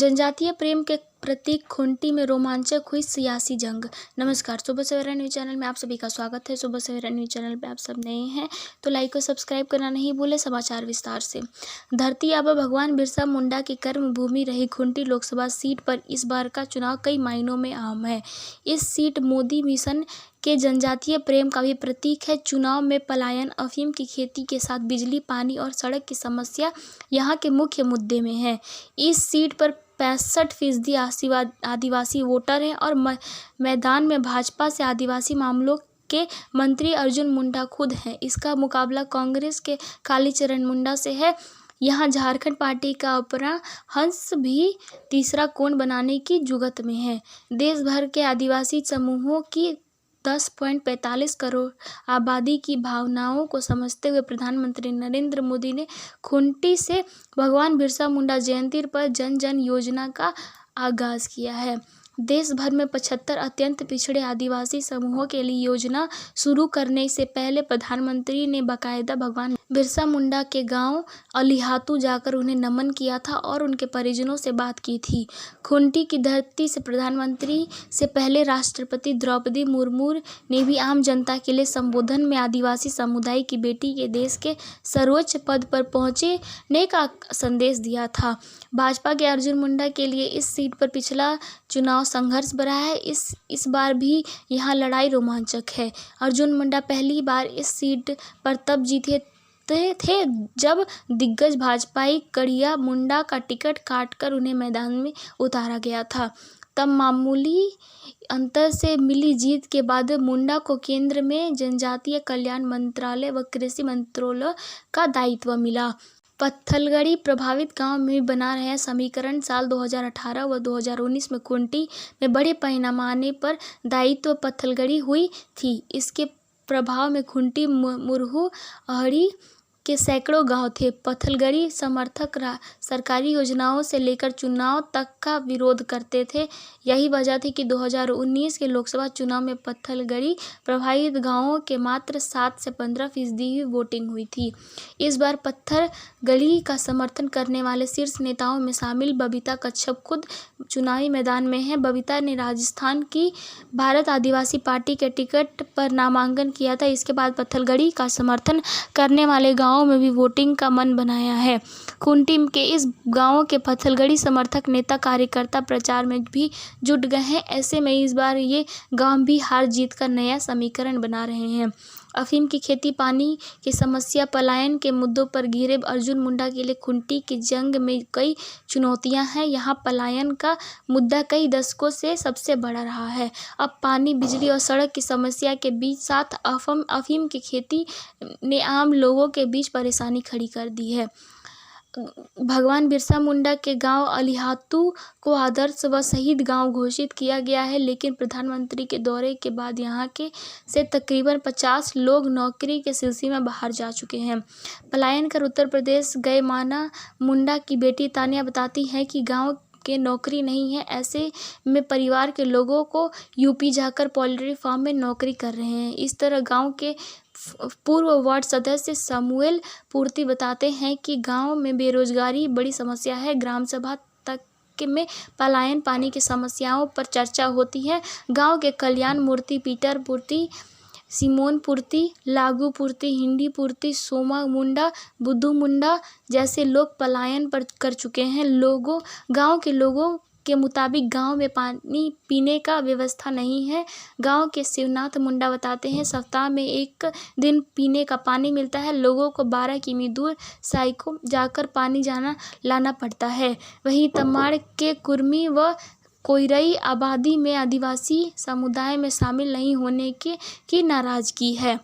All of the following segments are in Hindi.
जनजातीय प्रेम के प्रतीक खूंटी में रोमांचक हुई सियासी जंग। नमस्कार, सुबह सवेरा न्यूज़ चैनल में आप सभी का स्वागत है। सुबह सवेरा न्यूज़ चैनल पे आप सब नए हैं तो लाइक और सब्सक्राइब करना नहीं भूले। समाचार विस्तार से। धरती आबा भगवान बिरसा मुंडा की कर्म भूमि रही खूंटी लोकसभा सीट पर इस बार का चुनाव कई मायनों में अहम है। इस सीट मोदी मिशन के जनजातीय प्रेम का भी प्रतीक है। चुनाव में पलायन, अफीम की खेती के साथ बिजली, पानी और सड़क की समस्या यहाँ के मुख्य मुद्दे में है। इस सीट पर 65% आदिवासी वोटर हैं और मैदान में भाजपा से आदिवासी मामलों के मंत्री अर्जुन मुंडा खुद हैं। इसका मुकाबला कांग्रेस के कालीचरण मुंडा से है। यहाँ झारखंड पार्टी का अपना हंस भी तीसरा कोण बनाने की जुगत में है। देश भर के आदिवासी समूहों की 10.45 करोड़ आबादी की भावनाओं को समझते हुए प्रधानमंत्री नरेंद्र मोदी ने खूंटी से भगवान बिरसा मुंडा जयंती पर जन जन योजना का आगाज किया है। देश भर में 75 अत्यंत पिछड़े आदिवासी समूहों के लिए योजना शुरू करने से पहले प्रधानमंत्री ने बाकायदा भगवान बिरसा मुंडा के गांव अलीहातू जाकर उन्हें नमन किया था और उनके परिजनों से बात की थी। खूंटी की धरती से प्रधानमंत्री से पहले राष्ट्रपति द्रौपदी मुर्मू ने भी आम जनता के लिए संबोधन में आदिवासी समुदाय की बेटी के देश के सर्वोच्च पद पर पहुंचने का संदेश दिया था। भाजपा के अर्जुन मुंडा के लिए इस सीट पर पिछला चुनाव संघर्ष भरा है। इस बार भी यहाँ लड़ाई रोमांचक है। अर्जुन मुंडा पहली बार इस सीट पर तब जीते थे जब दिग्गज भाजपाई कड़िया मुंडा का टिकट काटकर उन्हें मैदान में उतारा गया था। तब मामूली अंतर से मिली जीत के बाद मुंडा को केंद्र में जनजातीय कल्याण मंत्रालय व कृषि मंत्रालय का दायित्व मिला। पत्थलगड़ी प्रभावित गांव में बना रहे समीकरण साल 2018 व 2019 में खूंटी में बड़े पैमाने पर दायित्व पत्थलगड़ी हुई थी। इसके प्रभाव में खूंटी, मुरहू, अहड़ी के सैकड़ों गांव थे। पत्थलगड़ी समर्थक सरकारी योजनाओं से लेकर चुनाव तक का विरोध करते थे। यही वजह थी कि 2019 के लोकसभा चुनाव में पत्थलगड़ी प्रभावित गांवों के मात्र 7 से 15% ही वोटिंग हुई थी। इस बार पत्थलगड़ी का समर्थन करने वाले शीर्ष नेताओं में शामिल बबीता कच्छप खुद चुनावी मैदान में हैं। बबीता ने राजस्थान की भारत आदिवासी पार्टी के टिकट पर नामांकन किया था। इसके बाद पत्थलगड़ी का समर्थन करने वाले गांवों में भी वोटिंग का मन बनाया है। खूंटी के इस गांव के पत्थलगड़ी समर्थक नेता कार्यकर्ता प्रचार में भी जुट गए हैं। ऐसे में इस बार ये गांव भी हार जीत का नया समीकरण बना रहे हैं। अफीम की खेती, पानी की समस्या, पलायन के मुद्दों पर घिरे अर्जुन मुंडा के लिए खूंटी की जंग में कई चुनौतियां हैं। यहाँ पलायन का मुद्दा कई दशकों से सबसे बड़ा रहा है। अब पानी, बिजली और सड़क की समस्या के बीच साथ अफीम की खेती ने आम लोगों के बीच परेशानी खड़ी कर दी है। भगवान बिरसा मुंडा के गांव अलीहातू को आदर्श व शहीद गांव घोषित किया गया है, लेकिन प्रधानमंत्री के दौरे के बाद यहां के से तकरीबन 50 लोग नौकरी के सिलसिले में बाहर जा चुके हैं। पलायन कर उत्तर प्रदेश गए माना मुंडा की बेटी तानिया बताती हैं कि गांव के नौकरी नहीं है। ऐसे में परिवार के लोगों को यूपी जाकर पोल्ट्री फार्म में नौकरी कर रहे हैं। इस तरह गांव के पूर्व वार्ड सदस्य समूएल पूर्ति बताते हैं कि गांव में बेरोजगारी बड़ी समस्या है। ग्राम सभा तक में पलायन, पानी की समस्याओं पर चर्चा होती है। गांव के कल्याण मूर्ति, पीटर पूर्ति, सिमोन पूर्ति, लागू पूर्ति, हिंदी पूर्ति, सोमा मुंडा, बुद्धू मुंडा जैसे लोग पलायन पर कर चुके हैं। गांव के लोगों के मुताबिक गांव में पानी पीने का व्यवस्था नहीं है। गांव के शिवनाथ मुंडा बताते हैं सप्ताह में 1 दिन पीने का पानी मिलता है। लोगों को 12 किमी दूर साइको जाकर पानी लाना पड़ता है। वहीं तमाड़ के कुर्मी व कोइरई आबादी में आदिवासी समुदाय में शामिल नहीं होने की नाराजगी है।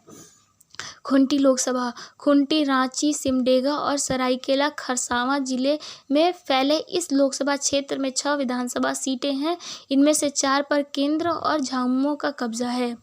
खूंटी लोकसभा। खूंटी, रांची, सिमडेगा और सरायकेला खरसावां जिले में फैले इस लोकसभा क्षेत्र में 6 विधानसभा सीटें हैं। इनमें से 4 पर केंद्र और झामुमो का कब्जा है।